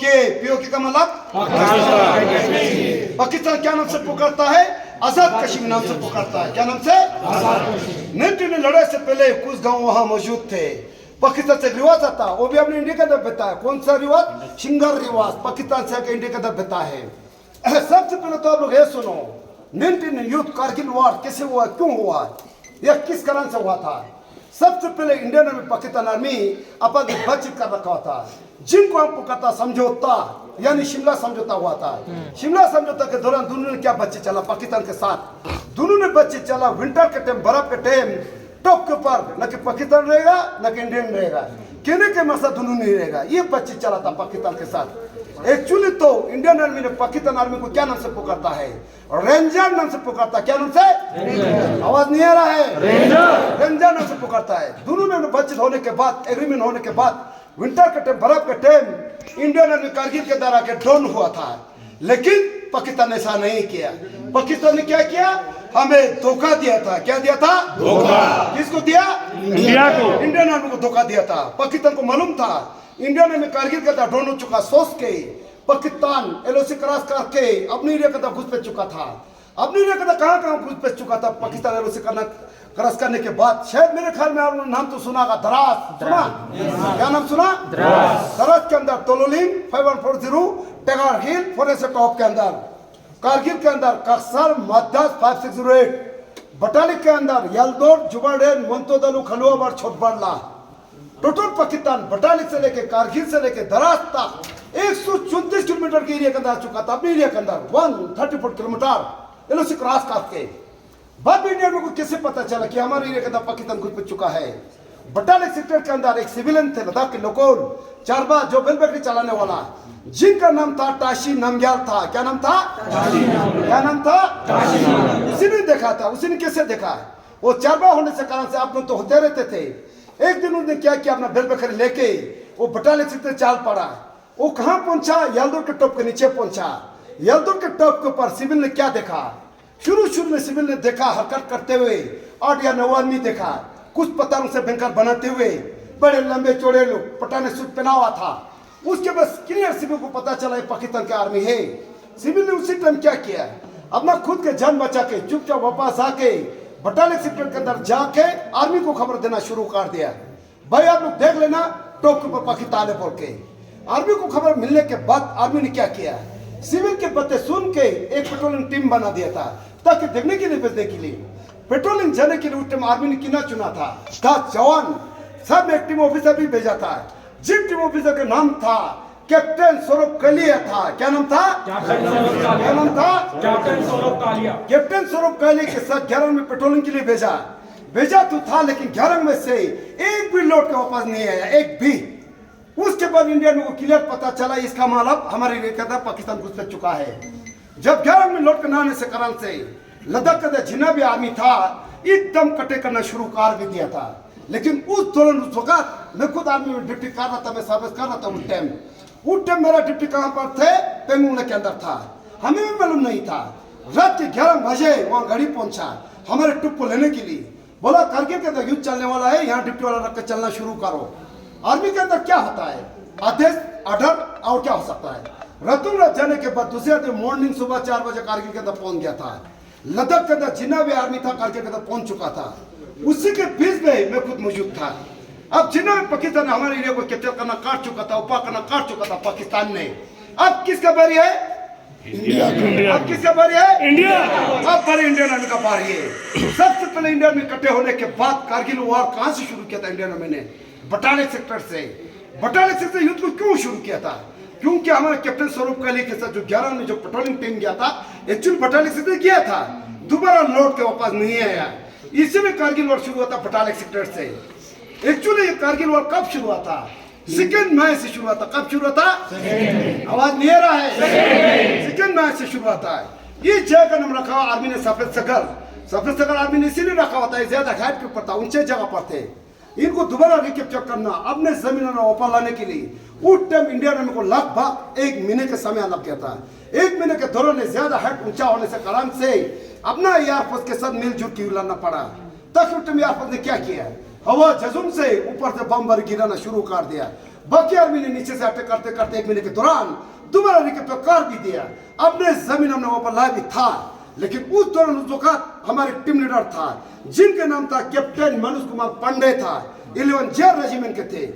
PoK का मतलब पाकिस्तान क्या नाम से पुकारता है? आजाद कश्मीर नाम से पुकारता है। क्या नाम से? नेटिव लड़ाई से पहले कुछ गांव वहां मौजूद थे। पाकिस्तान से रिवाज आता, वो भी अपने इंडिया के अंदर बता है। कौन सा रिवाज? शिंगार रिवाज पाकिस्तान से आके इंडिया के अंदर बता है। सबसे पहले तो आप लोग ये सुनो, 19 युद्ध कारगिल वॉर कैसे हुआ, क्यों हुआ, यह किस कारण से हुआ था? सबसे पहले इंडियन आर्मी पाकिस्तान आर्मी अपन बातचीत कर रखा था, जिनको हम पुकारता समझौता, यानी शिमला समझौता हुआ था। शिमला समझौता के दौरान दोनों ने क्या बातचीत चला पाकिस्तान के साथ? दोनों ने बातचीत चला विंटर के टाइम, बर्फ के टाइम, टॉप के ऊपर न कि पाकिस्तान रहेगा न कि इंडियन रहेगा, कहने के मसला दोनों नहीं रहेगा। ये बातचीत चला था पाकिस्तान के साथ। एक्चुअली तो इंडियन आर्मी ने पाकिस्तान आर्मी को क्या नाम से पुकारता है? रेंजर नाम से पुकारता है। क्या नाम से? आवाज नहीं आ रहा है? रेंजर नाम से पुकारता है। दोनों ने बातचीत होने के बाद, एग्रीमेंट होने के बाद, विंटर के टाइम, बर्फ के टाइम, इंडियन आर्मी कारगिल के दौरान के ड्रोन हुआ था। लेकिन पाकिस्तान ने ऐसा नहीं किया। पाकिस्तान ने क्या किया? हमें धोखा दिया था। क्या दिया था? धोखा। किसको दिया? इंडिया को। इंडियन आर्मी को धोखा दिया था। पाकिस्तान को मालूम था इंडिया ने कारगिल का ड्रोन हो चुका, सोच के पाकिस्तान एलओसी क्रॉस करके अपनी एरिया का घुस पे चुका था। अपनी एरिया का कहां घुस पे चुका था पाकिस्तान एलओसी क्रॉस करने के बाद? शायद मेरे ख्याल में आपने नाम तो सुना होगा, द्रास सुना? क्या नाम सुना? द्रास के अंदर तोलोलिम 5140 टैगर हिल फॉरेस्ट टॉप के अंदर, कारगिल के अंदर कक्सर मद्दास 5608 बटालिक के अंदर यलदोर जुबाडेन मंतोदलू खलुआबार छोटबड़ला। टोटल पाकिस्तान बटालिक से लेके कारगिल से लेके दराज तक 134 किलोमीटर के एरिया के अंदर आ चुका था। अपने एरिया के अंदर 134 किलोमीटर एलओसी क्रॉस करके। बाद में इंडिया को कैसे पता चला कि हमारे एरिया के अंदर पाकिस्तान घुस पे चुका है? बटालिक सेक्टर के अंदर एक सिविलियन थे लद्दाख के लोकोल चारबा, जो बेलबेकरी चलाने वाला, जिनका नाम था टाशी नामग्याल था। क्या नाम था? क्या नाम था? उसी ने देखा था। उसी ने कैसे देखा? वो चारबा होने से कारण से आप लोग तो होते रहते थे। एक दिन उसने क्या किया, अपना बेलबेकरी लेके वो बटालिक सेक्टर चाल पड़ा। वो कहां पहुंचा? यलदुर के टॉप के नीचे पहुंचा। यलदुर के टॉप के ऊपर सिविल ने क्या देखा? शुरू में सिविल ने देखा हरकत करते हुए 8 या 9 आदमी देखा, कुछ पत्थरों से बैंकर बनाते हुए, बड़े लंबे चौड़े लोग, पठाने सूट पहना हुआ था। उसके बाद क्लियर सिविल को पता चला ये पाकिस्तान की आर्मी है। सिविल ने उसी टाइम क्या किया? अपना खुद के जान बचा के चुपचाप वापस आके बटालिक सेक्टर के अंदर जाके आर्मी को खबर देना शुरू कर दिया। भाई आप लोग देख लेना टॉप के ऊपर पाकिस्तान है बोल के। आर्मी को खबर मिलने के बाद आर्मी ने क्या किया? सिविल के बातें सुन के एक पेट्रोलिंग टीम बना दिया था, ताकि देखने के लिए, भेजने के लिए। पेट्रोलिंग जाने के लिए उस टाइम आर्मी ने कितना चुना था? 10 जवान, सब एक टीम ऑफिसर भी भेजा था। जिस टीम ऑफिसर का नाम था कैप्टन सौरभ कालिया था। क्या नाम था? क्या नाम था? कैप्टन सौरभ कालिया। कैप्टन सौरभ कालिया के साथ 11 में पेट्रोलिंग के लिए भेजा तो था, लेकिन 11 में से एक भी लौट के वापस नहीं आया, एक भी। उसके बाद इंडिया को क्लियर पता चला इसका मतलब हमारे एरिया का पाकिस्तान घुस पे चुका है। जब 11 में लौट कर न आने से कारण से लद्दाख का जितना भी आर्मी था एकदम कटे करना शुरू कर भी दिया था। लेकिन उस दौरान, उस वक्त मैं खुद आर्मी में ड्यूटी कर रहा था, मैं सर्विस कर रहा था। उस टाइम मेरा ड्यूटी कहाँ पर थे? पेंगुंगला के अंदर था। हमें भी मालूम नहीं था। रात के 11 बजे वहाँ गाड़ी पहुंचा हमारे ट्रिप को लेने के लिए। बोला कारगिल के अंदर युद्ध चलने वाला है, यहाँ ड्यूटी वाला रख कर चलना शुरू करो। आर्मी के अंदर क्या होता है? आदेश, ऑर्डर, और क्या हो सकता है? रातों रात जाने के बाद दूसरे दिन मॉर्निंग सुबह 4 बजे कारगिल के अंदर पहुंच गया था। लद्दाख के अंदर जितना भी आर्मी था कारगिल के अंदर पहुंच चुका था। उसी के बीच में मैं खुद मौजूद था। अब जितना भी पाकिस्तान ने हमारे एरिया को कैप्चर करना काट चुका था, उपा करना काट चुका था पाकिस्तान ने। अब किसका बारी है? इंडिया। अब किसका बारी है? इंडिया। अब बारी इंडियन आर्मी का बारी है। सबसे पहले इंडिया में इकट्ठे होने के बाद कारगिल वॉर कहां से शुरू किया था इंडियन आर्मी ने? बटालिक सेक्टर से। बटालिक सेक्टर से युद्ध को क्यों शुरू किया था? क्योंकि हमारे कैप्टन सौरभ कालिया के साथ जो 11 में जो पेट्रोलिंग टीम गया था, एक्चुअली बटालिक सेक्टर गया था, दोबारा लौट के वापस नहीं आया। इसी में कारगिल वॉर शुरू हुआ था बटालिक सेक्टर से। एक्चुअली ये कारगिल वॉर कब शुरू हुआ था? 2 मई से शुरू हुआ था। कब शुरू हुआ था? आवाज नहीं आ रहा है? 2 मई से शुरू हुआ था। ये जगह का नाम रखा आर्मी ने सफेद सगर आर्मी ने इसीलिए रखा होता है, ज्यादा हाइट के ऊपर था, ऊंचे जगह पर थे। इनको दोबारा रिकैप्चर करना, अपने जमीन में वापस लाने के लिए उस टाइम इंडियन आर्मी को लगभग 1 महीने का समय लग गया था। 1 महीने के दौरान ज्यादा हाइट ऊंचा होने से कारण से अपना एयरफोर्स के साथ मिलजुल के लड़ना पड़ा। तब उस टाइम एयरफोर्स ने क्या किया? हवा जजुम से ऊपर से बम गिराना शुरू कर दिया। बाकी आर्मी ने नीचे से अटैक करते करते 1 महीने के दौरान दोबारा रिकैप्चर कर भी दिया। अपने जमीन हमने वहां पर लाया भी था, लेकिन उस दौरान उस वक्त हमारे टीम लीडर था जिनके नाम था कैप्टन मनोज कुमार पांडे था, 11 जेर रेजिमेंट के थे।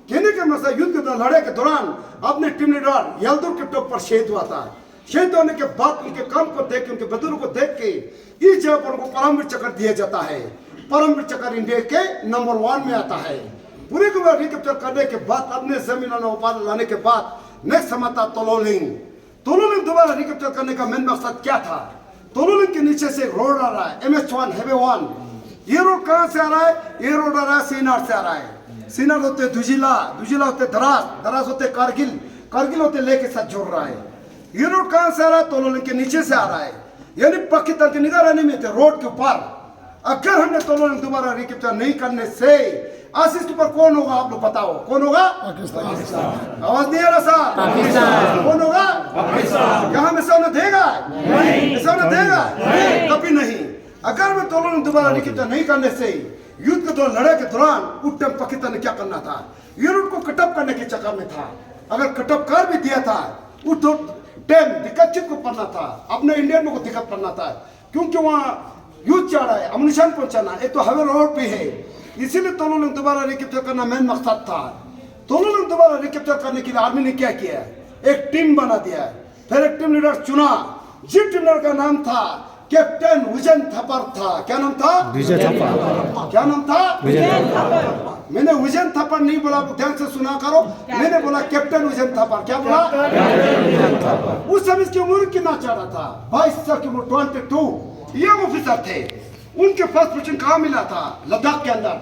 कहने के मतलब युद्ध के लड़ाई के दौरान अपने टीम लीडर यलदुर के टॉप पर शहीद हुआ था। शहीद होने के बाद उनके काम को देख के, उनके बहादुरी को देख के इस जगह पर उनको परमवीर चक्र दिया जाता है। परमवीर चक्र इंडिया के नंबर 1 में आता है। पूरे को रिकैप्चर करने के बाद अपने जमीन लाने के बाद नेक्स्ट समाता तोलोलिंग। तोलोलिंग दोबारा रिकैप्चर करने का मेन मकसद क्या था? तोलोलिंग के नीचे से रोड आ रहा है, MH1 हाईवे 1। ये रोड कहां से आ रहा है? ये रोड आ रहा है सीनार से आ रहा है। सीनार होते दुजिला, दुजिला होते दराज, दराज होते कारगिल, कारगिल होते लेह के साथ जोड़ रहा है। ये रोड कहां से आ रहा है? तोलोलिंग के नीचे से आ रहा है, यानी पाकिस्तान की निगरानी में थे रोड के ऊपर। अगर हमने तोलोलिंग दोबारा रिकैप्चर नहीं करने से आज इसके ऊपर कौन होगा? आप लोग बताओ, कौन होगा? पाकिस्तान। आवाज नहीं आ रहा साहब? पाकिस्तान। कौन होगा? पाकिस्तान। क्या हम ऐसा देगा? नहीं। ऐसा देगा? कभी नहीं। अगर मैं तोलोलिंग दोबारा रिकैप्चर नहीं करने से युद्ध के दौरान लड़ाई के दौरान उस टाइम पाकिस्तान ने क्या करना था? ये रूट को कटअप करने के चक्कर में था। अगर कटअप कर भी दिया था उस टाइम दिक्कत को पड़ना था, अपने इंडियन को दिक्कत पड़ना था, क्योंकि वहाँ युद्ध चल रहा है, अम्युनिशन पहुंचाना। एक तो हवे रोड पे है, इसीलिए तोलोलिंग दोबारा रिकैप्चर करना मेन मकसद था। तोलोलिंग दोबारा रिकैप्चर करने के लिए आर्मी ने क्या किया? एक टीम बना दिया, फिर एक टीम लीडर चुना। जिस टीम लीडर का नाम था कैप्टन विजय थापर था। क्या नाम था? विजय थापर। क्या नाम था? विजय थापर। मैंने विजय थापर नहीं बोला, ध्यान से सुना करो। मैंने बोला कैप्टन विजय थापर। क्या बोला? उस समय इसकी उम्र कितना चाह रहा था? 22 साल की उम्र, 22। ये ऑफिसर थे। उनके फर्स्ट पोजीशन कहाँ मिला था? लद्दाख के अंदर।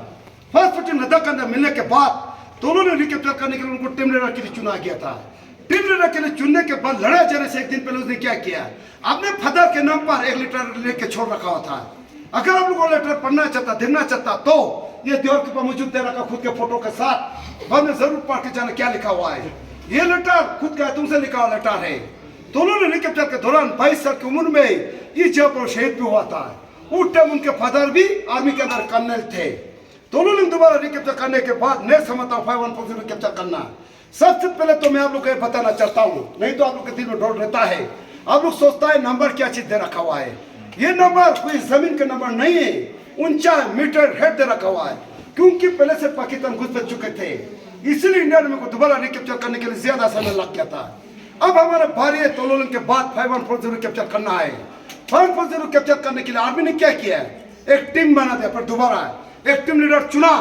फर्स्ट पोजीशन लद्दाख के अंदर मिलने के बाद दोनों ने रिकैप्चर करने के लिए उनको टीम लीडर के लिए चुना गया था। टीम लीडर के लिए चुनने के बाद लड़ाई जाने से 1 दिन पहले उसने क्या किया? अपने फादर के नाम पर 1 लेटर लेके छोड़ रखा हुआ था। अगर आप लोगों को लेटर पढ़ना चाहता, देखना चाहता, तो ये दीवार के ऊपर मौजूद दे रखा खुद के फोटो के साथ। बाद में जरूर पढ़ के जाना क्या लिखा हुआ है। ये लेटर खुद का तुमसे लिखा हुआ लेटर है। दोनों ने रिकैप्चर के दौरान 22 साल की उम्र में इस जगह पर शहीद भी हुआ था। उस टाइम उनके फादर भी आर्मी के अंदर कर्नल थे। दोनों ने दोबारा रिकैप्चर करने के बाद नेक्स्ट समझता हूँ 51% रिकैप्चर करना। सबसे पहले तो मैं आप लोग को बताना चाहता हूँ, नहीं तो आप लोग के दिल में डर रहता है। आप लोग सोचता है नंबर क्या चीज दे रखा हुआ है। ये नंबर कोई जमीन का नंबर नहीं है, 49 मीटर हेड दे रखा हुआ है, क्योंकि पहले से पाकिस्तान घुस बैठ चुके थे। इसलिए इंडिया में को दोबारा रिकैप्चर करने के लिए ज्यादा समय लग गया था। अब हमारे भारी तोलोलिंग के बाद 5140 कैप्चर करना है। 5140 कैप्चर करने के लिए आर्मी ने क्या किया? एक टीम बना दिया, पर दोबारा एक टीम लीडर चुना।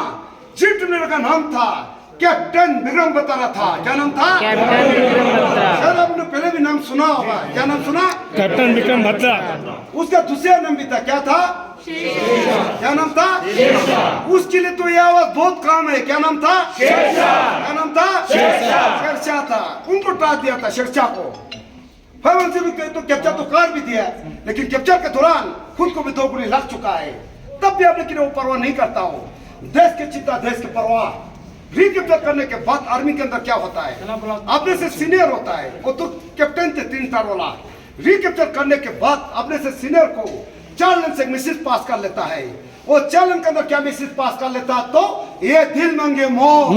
जिस टीम लीडर का नाम था कैप्टन विक्रम बत्रा था। क्या नाम था? कैप्टन विक्रम बत्रा। शायद आपने पहले भी नाम सुना होगा। क्या नाम सुना? कैप्टन विक्रम बत्रा। उसका दूसरा नाम भी था, क्या था? क्या नाम था? उसके लिए तो ये आवाज बहुत काम है। क्या नाम था? क्या नाम था? शेरशाह था। उनको टाल दिया था शेरशाह को। 5140 तो कैप्चर तो कर भी दिया, लेकिन कैप्चर के दौरान खुद को भी 2 गोली लग चुका है। तब भी आप लेकिन वो परवाह नहीं करता हूँ। देश के चिंता, देश के परवाह। रिकैप्चर करने के बाद आर्मी के अंदर क्या होता है? अपने से सीनियर होता है, वो तो कैप्टन थे 3 स्टार वाला। रिकैप्चर करने के बाद अपने से सीनियर को 4 लाइन से मैसेज पास कर लेता है। वो 4 लाइन के अंदर क्या मैसेज पास कर लेता है? तो ये दिल मांगे मोर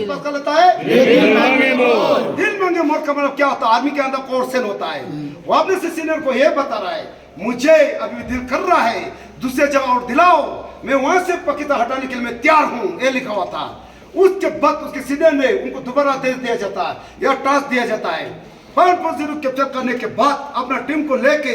पास कर लेता है। दिल मांगे मोर। दिल मांगे मोर का मतलब क्या होता है? आर्मी के अंदर कोर्सेन होता है। वो अपने से सीनियर को ये बता रहा है, मुझे अभी दिल कर रहा है दूसरे जगह और दिलाओ, मैं वहां से पाकिस्तान हटाने के लिए मैं तैयार हूँ। ये लिखा हुआ था। उसके बाद उसके सीनियर ने उनको दोबारा आदेश दिया जाता है या टास्क दिया जाता है। 5140 कैप्चर करने के बाद अपना टीम को लेके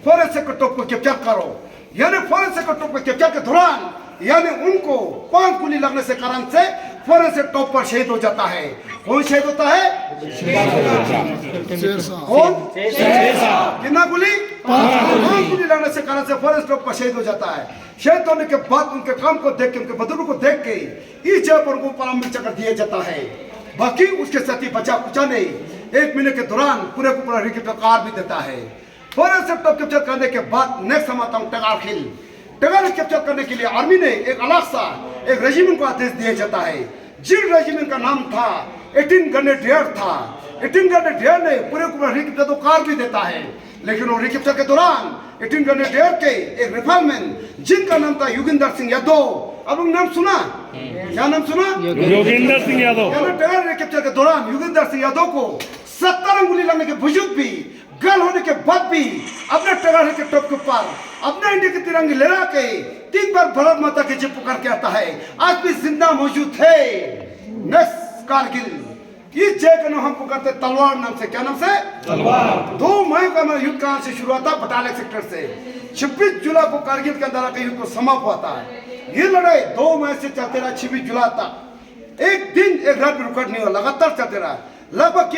फॉरेस्ट सेक्टर टॉप को कैप्चर करो। यानी फॉरेस्ट सेक्टर टॉप को कैप्चर के दौरान यानी उनको 5 गोली लगने से कारण से फॉरेस्ट से टॉप पर शहीद हो जाता है। कौन शहीद होता है? कौन? कितना गोली? 5 गोली लगने से कारण से फॉरेस्ट टॉप पर शहीद हो जाता है। शहीद होने के बाद उनके काम को देख के, उनके बदलू को देख के इस जगह पर उनको परमवीर चक्र दिया जाता है। बाकी उसके साथ ही बचा कुचा नहीं, 1 महीने के दौरान पूरे को पूरा रिकैप्चर कार भी देता है। फॉरेस्ट से टॉप कैप्चर करने के बाद नेक्स्ट समाता हूँ टगारखिल। टगारखिल कैप्चर करने के लिए आर्मी ने एक अलग सा एक रेजिमेंट को आदेश दिया जाता है। जिस रेजिमेंट का नाम था 18 ग्रेनेडियर था। 18 ग्रेनेडियर ने पूरे को रिकैप्चर तो कार भी देता है। लेकिन वो रिकैप्चर के दौरान 1828 के एक रिफॉर्मैन जिनका नाम था योगेंद्र सिंह यादव, अब नाम सुना? क्या नाम सुना? योगेंद्र सिंह यादव। टेरर रिकैप्चर के दौरान योगेंद्र सिंह यादव को 70 अंगुली लगने के वजूद भी, गल होने के बाद भी अपने टेरर के टॉप के ऊपर अपने इंडिया के तिरंगे लहरा के 3 बार भारत माता की जय पुकार के आता है, आज भी जिंदा मौजूद है। नेक्स्ट कारगिल, इस जय का नाम हम पुकारते तलवार नाम से। क्या नाम से? तलवार। 2 मई का हमारा युद्ध कहां से शुरू हुआ था? बटालिक सेक्टर से। 26 जुलाई को कारगिल के अंदर आकर युद्ध को समाप्त हुआ था। ये लड़ाई 2 मई से चलते रहा 26 जुलाई तक। एक दिन एक रात भी रुकट नहीं हुआ, लगातार चलते रहा। लगभग